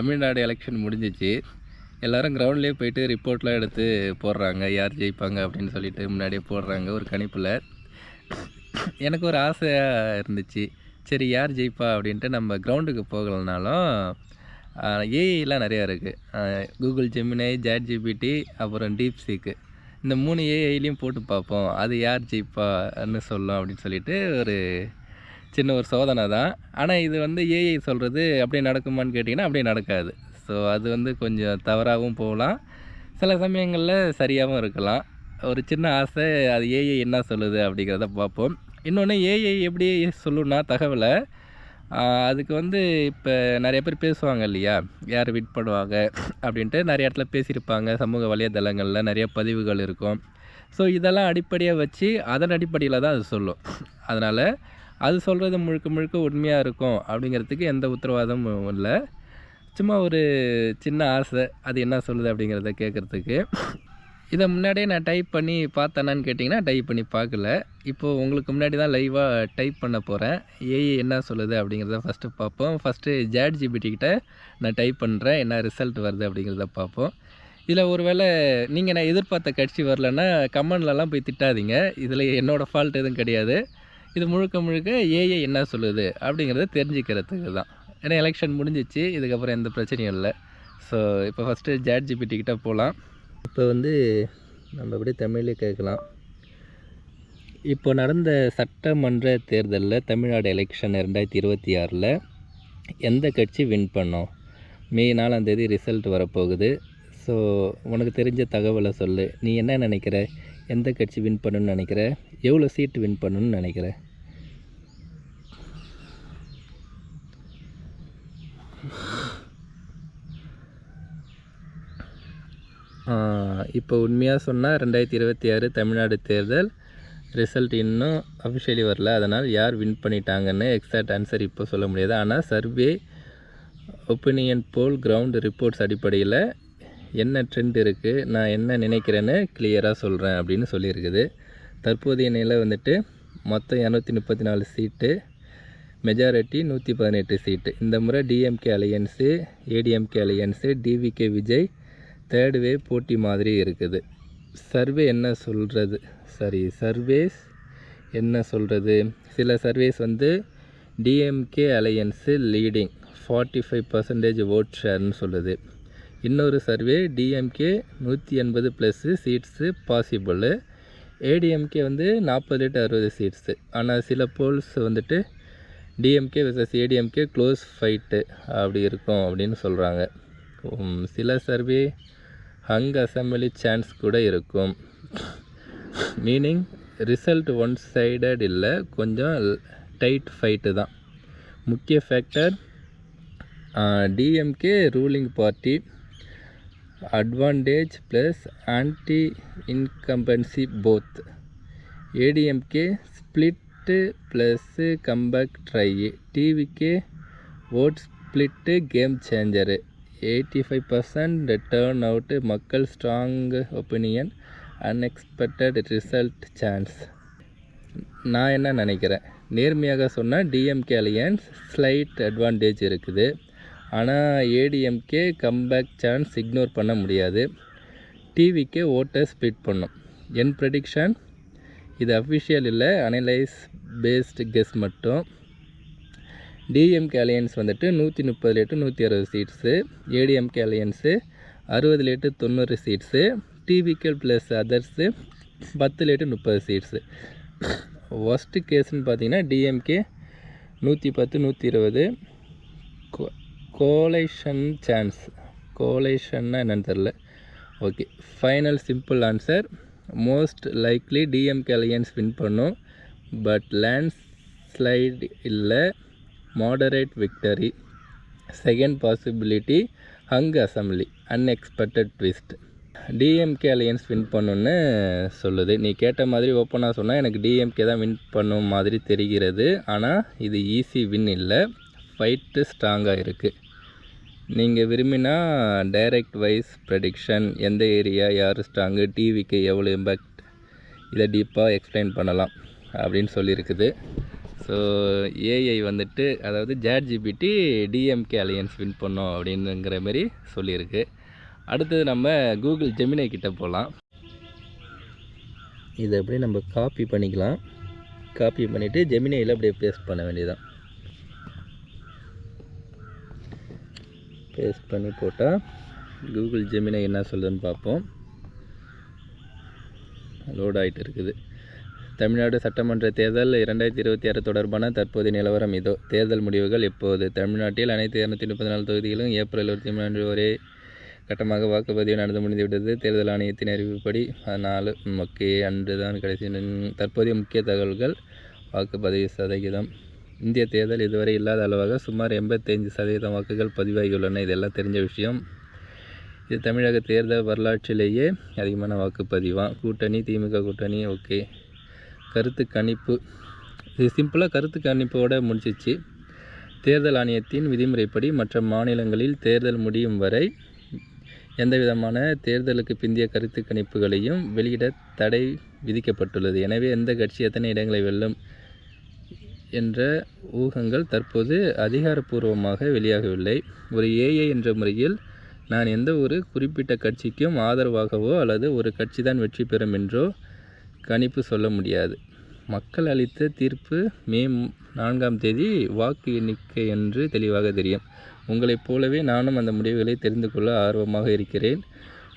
Tamil Nadu election முடிஞ்சிச்சு. எல்லோரும் கிரவுண்ட்லேயே போய்ட்டு ரிப்போர்ட்லாம் எடுத்து போடுறாங்க, யார் ஜெயிப்பாங்க அப்படின்னு சொல்லிட்டு முன்னாடியே போடுறாங்க ஒரு கணிப்பில். எனக்கு ஒரு ஆசையாக இருந்துச்சு, சரி யார் ஜெயிப்பா அப்படின்ட்டு. நம்ம கிரவுண்டுக்கு போகலைனாலும் ஏஐலாம் நிறையா இருக்குது. கூகுள் ஜெமினை, ChatGPT, அப்புறம் DeepSeek, இந்த 3 ஏஐலையும் போட்டு பார்ப்போம், அது யார் ஜெயிப்பான்னு சொல்லும் அப்படின்னு சொல்லிட்டு ஒரு சின்ன ஒரு சோதனை தான். ஆனால் இது வந்து ஏஐ சொல்கிறது அப்படியே நடக்குமான்னு கேட்டிங்கன்னா அப்படியே நடக்காது. ஸோ அது வந்து கொஞ்சம் தவறாகவும் போகலாம், சில சமயங்களில் சரியாகவும் இருக்கலாம். ஒரு சின்ன ஆசை, அது ஏஐ என்ன சொல்லுது அப்படிங்கிறத பார்ப்போம். இன்னொன்று, ஏஐ எப்படி சொல்லுன்னா தகவலை, அதுக்கு வந்து இப்போ நிறைய பேர் பேசுவாங்க இல்லையா, யார் வின் பண்ணுவாங்க அப்படின்ட்டு நிறைய இடத்துல பேசியிருப்பாங்க. சமூக வலைதளங்களில் நிறைய பதிவுகள் இருக்கும். ஸோ இதெல்லாம் அடிப்படையாக வச்சு அதன் அடிப்படையில் தான் அது சொல்லும். அதனால் அது சொல்கிறது முழுக்க முழுக்க உண்மையாக இருக்கும் அப்படிங்கிறதுக்கு எந்த உத்தரவாதமும் இல்லை. சும்மா ஒரு சின்ன ஆசை, அது என்ன சொல்லுது அப்படிங்கிறத கேட்குறதுக்கு. இதை முன்னாடியே நான் டைப் பண்ணி பார்த்தேனான்னு கேட்டிங்கன்னா டைப் பண்ணி பார்க்கல. இப்போது உங்களுக்கு முன்னாடி தான் லைவாக டைப் பண்ண போகிறேன். ஏஐ என்ன சொல்லுது அப்படிங்கிறத ஃபஸ்ட்டு பார்ப்போம். ஃபஸ்ட்டு ChatGPT கிட்ட நான் டைப் பண்ணுறேன், என்ன ரிசல்ட் வருது அப்படிங்கிறத பார்ப்போம். இதில் ஒரு வேளை நீங்கள் நான் எதிர்பார்த்த கட்சி வரலன்னா கமெண்ட்லலாம் போய் திட்டாதீங்க. இதில் என்னோடய ஃபால்ட் எதுவும் கிடையாது. இது முழுக்க முழுக்க ஏஐ என்ன சொல்லுது அப்படிங்கிறத தெரிஞ்சுக்கிறதுக்கு தான். ஏன்னா எலெக்ஷன் முடிஞ்சிச்சு, இதுக்கப்புறம் எந்த பிரச்சனையும் இல்லை. ஸோ இப்போ ஃபஸ்ட்டு ChatGPT கிட்ட போகலாம். இப்போ வந்து நம்ம அப்படியே தமிழ்லேயே கேட்கலாம். இப்போ நடந்த சட்டமன்ற தேர்தலில் தமிழ்நாடு எலெக்ஷன் 2026 எந்த கட்சி வின் பண்ணோம்? மே 4 ரிசல்ட் வரப்போகுது. ஸோ உனக்கு தெரிஞ்ச தகவலை சொல்லு. நீ என்ன நினைக்கிற? எந்த கட்சி வின் பண்ணணும்னு நினைக்கிற? எவ்வளோ சீட்டு வின் பண்ணணும்னு நினைக்கிற? இப்போ உண்மையாக சொன்னால் 2026 தமிழ்நாடு தேர்தல் ரிசல்ட் இன்னும் அஃபிஷியலி வரல. அதனால் யார் வின் பண்ணிட்டாங்கன்னு எக்ஸாக்ட் ஆன்சர் இப்போ சொல்ல முடியாது. ஆனால் சர்வே, ஒப்பீனியன் போல், கிரவுண்ட் ரிப்போர்ட்ஸ் அடிப்படையில் என்ன ட்ரெண்ட் இருக்குது, நான் என்ன நினைக்கிறேன்னு கிளியராக சொல்கிறேன் அப்படின்னு சொல்லியிருக்குது. தற்போதைய நிலை வந்துட்டு மொத்தம் 234 சீட்டு, மெஜாரிட்டி 118 சீட்டு. இந்த முறை DMK alliance, ADMK alliance, TVK Vijay third wave போட்டி மாதிரி இருக்குது. சர்வே என்ன சொல்கிறது, சர்வேஸ் என்ன சொல்கிறது? சில சர்வேஸ் வந்து டிஎம்கே அலையன்ஸு லீடிங் 45% ஓட் ஷேர்னு சொல்லுது. இன்னொரு survey DMK 180+ seats possible, ADMK வந்து 40-60 சீட்ஸு. ஆனால் சில போல்ஸ் வந்துட்டு DMK versus ADMK close fight அப்படி இருக்கும் அப்படின்னு சொல்கிறாங்க. சில சர்வே ஹங் அசம்பிளி சான்ஸ் கூட இருக்கும். மீனிங் ரிசல்ட் ஒன் சைடட் இல்லை, கொஞ்சம் டைட் ஃபைட்டு தான். முக்கிய factor DMK ruling party advantage plus anti incumbency both. ADMK split plus comeback try. TVK vote split game changer. 85% turn out, மக்கள் strong opinion, unexpected result chance. நான் என்ன நினைக்கிறேன், நேர்மையாக சொன்னால் டிஎம்கே அலையன்ஸ் ஸ்லைட் அட்வான்டேஜ் இருக்குது. ஆனால் ஏடிஎம்கே கம்பேக் சான்ஸ் இக்னோர் பண்ண முடியாது. டிவிக்கே ஓட்டை ஸ்ப்ளிட் பண்ணும். என் ப்ரெடிக்ஷன், இது அஃபிஷியல் இல்லை, அனலைஸ் பேஸ்டு கெஸ் மட்டும். டிஎம்கே அலையன்ஸ் வந்துட்டு 130-160 seats, ADMK alliance 60-90 seats, TVK plus others 10-30 seats. Worst கேஸ்ன்னு பார்த்தீங்கன்னா டிஎம்கே 110-120. கோலைஷன் சான்ஸ், கோலைஷன்னா என்னன்னு தெரில. Okay, final simple answer, most likely DMK alliance win பண்ணும். பட் லேண்ட் ஸ்லைட் இல்லை, moderate victory. Second possibility hung assembly, unexpected twist. DMK alliance win பண்ணுன்னு சொல்லுது. நீ கேட்ட மாதிரி ஓப்பனாக சொன்னால் எனக்கு டிஎம்கே தான் வின் பண்ணும் மாதிரி தெரிகிறது. ஆனால் இது ஈஸி வின் இல்லை, ஃபைட்டு ஸ்ட்ராங்காக இருக்குது. நீங்கள் விரும்பினா டைரக்ட் வைஸ் ப்ரெடிக்ஷன், எந்த ஏரியா யார் ஸ்ட்ராங்கு, டிவிக்கு எவ்வளோ இம்பேக்ட், இதை டீப்பாக எக்ஸ்பிளைன் பண்ணலாம் அப்படின்னு சொல்லியிருக்குது. ஸோ ஸோ ஏஐ வந்துட்டு அதாவது ChatGPT டிஎம்கே அலையன்ஸ் வின் பண்ணோம் அப்படின்னுங்கிற மாதிரி சொல்லியிருக்கு. அடுத்தது நம்ம கூகுள் ஜெமினை கிட்ட போகலாம். இதை அப்படியே நம்ம காப்பி பண்ணிக்கலாம். காப்பி பண்ணிவிட்டு ஜெமினையில் அப்படியே பேஸ்ட் பண்ண வேண்டியதான். பேஸ்ட் பண்ணி போட்டால் கூகுள் ஜெமினை என்ன சொல்லுதுன்னு பார்ப்போம். லோட் ஆகிட்டு இருக்குது. தமிழ்நாடு சட்டமன்ற தேர்தல் 2026 தொடர்பான தற்போதைய நிலவரம் இதோ. தேர்தல் முடிவுகள் எப்போது? தமிழ்நாட்டில் அனைத்து 234 தொகுதிகளும் ஏப்ரல் 23 ஒரே கட்டமாக வாக்குப்பதிவு நடந்து முடிந்துவிட்டது. தேர்தல் ஆணையத்தின் அறிவிப்படி 14 ஓகே அன்று தான் கடைசி. தற்போதைய முக்கிய தகவல்கள். வாக்குப்பதிவு சதவீதம். இந்திய தேர்தல் இதுவரை இல்லாத அளவாக சுமார் 85% வாக்குகள் பதிவாகியுள்ளன. இதெல்லாம் தெரிஞ்ச விஷயம். இது தமிழக தேர்தல் வரலாற்றிலேயே அதிகமான வாக்குப்பதிவாக. கூட்டணி திமுக கூட்டணி ஓகே. கருத்து கணிப்பு. இது சிம்பிளாக கருத்து கணிப்போடு முடிச்சிச்சு. தேர்தல் ஆணையத்தின் விதிமுறைப்படி மற்ற மாநிலங்களில் தேர்தல் முடியும் வரை எந்த விதமான தேர்தலுக்கு பிந்தைய கருத்து கணிப்புகளையும் வெளியிட தடை விதிக்கப்பட்டுள்ளது. எனவே எந்த கட்சி எத்தனை இடங்களை வெல்லும் என்ற ஊகங்கள் தற்போது அதிகாரப்பூர்வமாக வெளியாகவில்லை. ஒரு ஏஐ என்ற முறையில் நான் எந்த ஒரு குறிப்பிட்ட கட்சிக்கும் ஆதரவாகவோ அல்லது ஒரு கட்சி தான் வெற்றி பெறும் என்றோ கணிப்பு சொல்ல முடியாது. மக்கள் அளித்த தீர்ப்பு மே 4 வாக்கு எண்ணிக்கை என்று தெளிவாக தெரியும். உங்களைப் போலவே நானும் அந்த முடிவுகளை தெரிந்து கொள்ள ஆர்வமாக இருக்கிறேன்.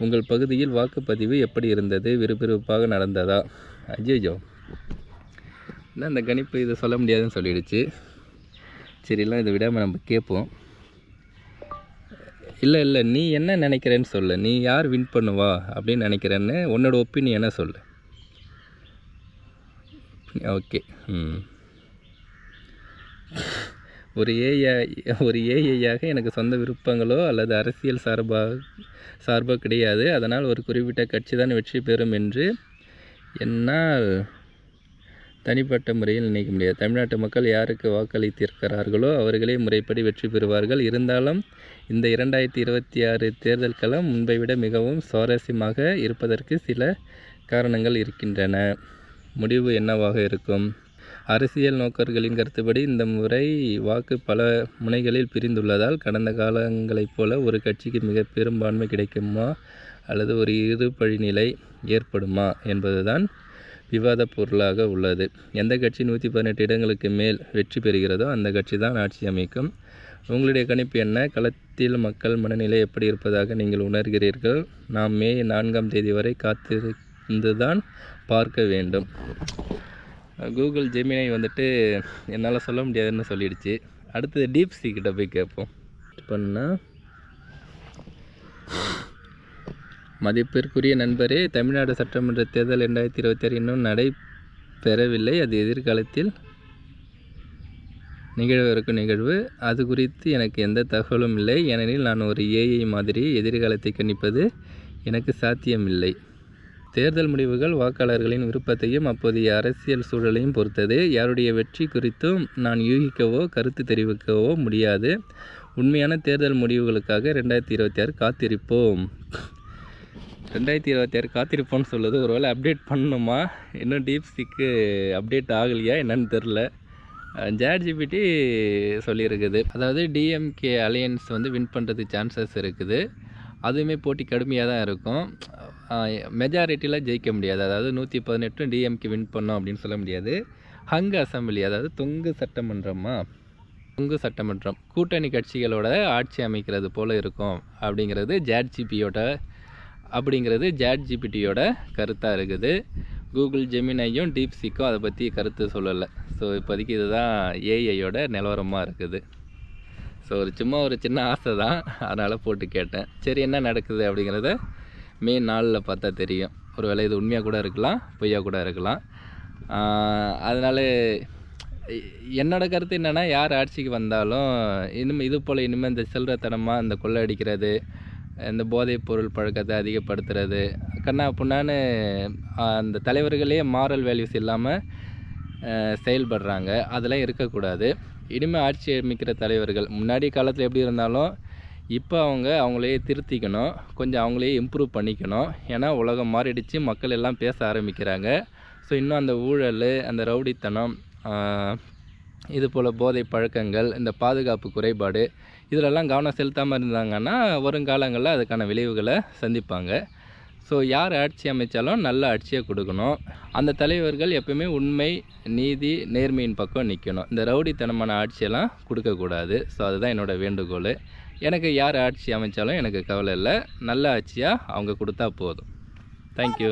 உங்கள் பகுதியில் வாக்குப்பதிவு எப்படி இருந்தது? விறுவிறுப்பாக நடந்ததா? அஜய்ஜோ என்ன அந்த கணிப்பு இதை சொல்ல முடியாதுன்னு சொல்லிடுச்சு. சரிலாம் இதை விடாமல் நம்ம கேட்போம். இல்லை நீ என்ன நினைக்கிறேன்னு சொல்லு. நீ யார் வின் பண்ணுவா அப்படின்னு நினைக்கிறேன்னு உன்னோட ஒப்பீனியனை சொல்லு. ஓகே. ஒரு ஏஐயாக எனக்கு சொந்த விருப்பங்களோ அல்லது அரசியல் சார்போ கிடையாது. அதனால் ஒரு குறிப்பிட்ட கட்சி தான் வெற்றி பெறும் என்று என்னால் தனிப்பட்ட முறையில் நினைக்க முடியாது. தமிழ்நாட்டு மக்கள் யாருக்கு வாக்களித்திருக்கிறார்களோ அவர்களே முறைப்படி வெற்றி பெறுவார்கள். இருந்தாலும் இந்த 2026 தேர்தல் களம் முன்பை விட மிகவும் சுவாரஸ்யமாக இருப்பதற்கு சில காரணங்கள் இருக்கின்றன. முடிவு என்னவாக இருக்கும்? அரசியல் நோக்கர்களின் கருத்துப்படி இந்த முறை வாக்கு பல முனைகளில் பிரிந்துள்ளதால் கடந்த காலங்களைப் போல ஒரு கட்சிக்கு மிக பெரும்பான்மை கிடைக்குமா அல்லது ஒரு இருபழிநிலை ஏற்படுமா என்பதுதான் விவாத பொருளாக உள்ளது. எந்த கட்சி 118 இடங்களுக்கு மேல் வெற்றி பெறுகிறதோ அந்த கட்சி தான் ஆட்சி அமைக்கும். உங்களுடைய கணிப்பு என்ன? களத்தில் மக்கள் மனநிலை எப்படி இருப்பதாக நீங்கள் உணர்கிறீர்கள்? நாம் மே 4 வரை காத்திருந்து தான் பார்க்க வேண்டும். கூகுள் ஜெமினை வந்துட்டு என்னால் சொல்ல முடியாதுன்னு சொல்லிடுச்சு. அடுத்தது டீப்சீக் கிட்ட போய் கேட்போம். பண்ணால் மதிப்பிற்குரிய நண்பரே, தமிழ்நாடு சட்டமன்ற தேர்தல் 2026 இன்னும் நடைபெறவில்லை. அது எதிர்காலத்தில் நிகழ்விருக்கும் நிகழ்வு. அது குறித்து எனக்கு எந்த தகவலும் இல்லை. ஏனெனில் நான் ஒரு ஏஐ மாதிரி எதிர்காலத்தை கணிப்பது எனக்கு சாத்தியமில்லை. தேர்தல் முடிவுகள் வாக்காளர்களின் விருப்பத்தையும் அப்போதைய அரசியல் சூழலையும் பொறுத்தது. யாருடைய வெற்றி குறித்தும் நான் யூகிக்கவோ கருத்து தெரிவிக்கவோ முடியாது. உண்மையான தேர்தல் முடிவுகளுக்காக 2026 காத்திருப்போம். 2026 காத்திருப்போம்னு சொல்லுது. ஒருவேளை அப்டேட் பண்ணணுமா? இன்னும் டீப்சீக்கு அப்டேட் ஆகலையா என்னன்னு தெரில. ChatGPT சொல்லியிருக்குது. அதாவது டிஎம்கே அலையன்ஸ் வந்து வின் பண்ணுறதுக்கு சான்சஸ் இருக்குது. அதுவுமே போட்டி கடுமையாக தான் இருக்கும். மெஜாரிட்டியில் ஜெயிக்க முடியாது. அதாவது 118 டிஎம்கே வின் பண்ணோம் அப்படின்னு சொல்ல முடியாது. ஹங் அசம்பிளி அதாவது தொங்கு சட்டமன்றம் கூட்டணி கட்சிகளோட ஆட்சி அமைக்கிறது போல் இருக்கும் அப்படிங்கிறது ChatGPTயோட கருத்தாக இருக்குது. கூகுள் ஜெமினையும் டீப்சீக்கும் அதை பற்றி கருத்து சொல்லலை. ஸோ இப்போதைக்கு இதுதான் ஏஐயோட நிலவரமாக இருக்குது. ஸோ சும்மா ஒரு சின்ன ஆசை தான், அதனால் போட்டு கேட்டேன். சரி என்ன நடக்குது அப்படிங்கிறத மே 4 பார்த்தா தெரியும். ஒரு வேளை இது உண்மையாக கூட இருக்கலாம், பொய்யா கூட இருக்கலாம். அதனால் என்னோடய கருத்து என்னென்னா, யார் ஆட்சிக்கு வந்தாலும் இது போல் இனிமேல் இந்த சில்லறத்தனமாக இந்த கொள்ளை அடிக்கிறது, இந்த போதைப் பொருள் பழக்கத்தை அதிகப்படுத்துறது, கண்ணா புண்ணான்னு அந்த தலைவர்களே மாரல் வேல்யூஸ் இல்லாமல் செயல்படுறாங்க. அதெல்லாம் இருக்கக்கூடாது. இனிமேல் ஆட்சி அமைக்கிற தலைவர்கள் முன்னாடி காலத்தில் எப்படி இருந்தாலும் இப்போ அவங்களே திருத்திக்கணும், கொஞ்சம் அவங்களே இம்ப்ரூவ் பண்ணிக்கணும். ஏன்னா உலகம் மாறிடுச்சு, மக்கள் எல்லாம் பேச ஆரம்பிக்கிறாங்க. ஸோ இன்னும் அந்த ஊழல், அந்த ரவுடித்தனம், இது போல் போதை பழக்கங்கள், இந்த பாதுகாப்பு குறைபாடு இதிலெல்லாம் கவனம் செலுத்தாமல் இருந்தாங்கன்னா வருங்காலங்களில் அதுக்கான விளைவுகளை சந்திப்பாங்க. ஸோ யார் ஆட்சி அமைச்சாலும் நல்ல ஆட்சியை கொடுக்கணும். அந்த தலைவர்கள் எப்பவுமே உண்மை, நீதி, நேர்மையின் பக்கம் நிற்கணும். இந்த ரவுடித்தனமான ஆட்சியெல்லாம் கொடுக்கக்கூடாது. ஸோ அதுதான் என்னோடய வேண்டுகோள். எனக்கு யார் ஆட்சி அமைச்சாலும் எனக்கு கவலை இல்லை. நல்ல ஆட்சியாக அவங்க கொடுத்தா போதும். தேங்க்யூ.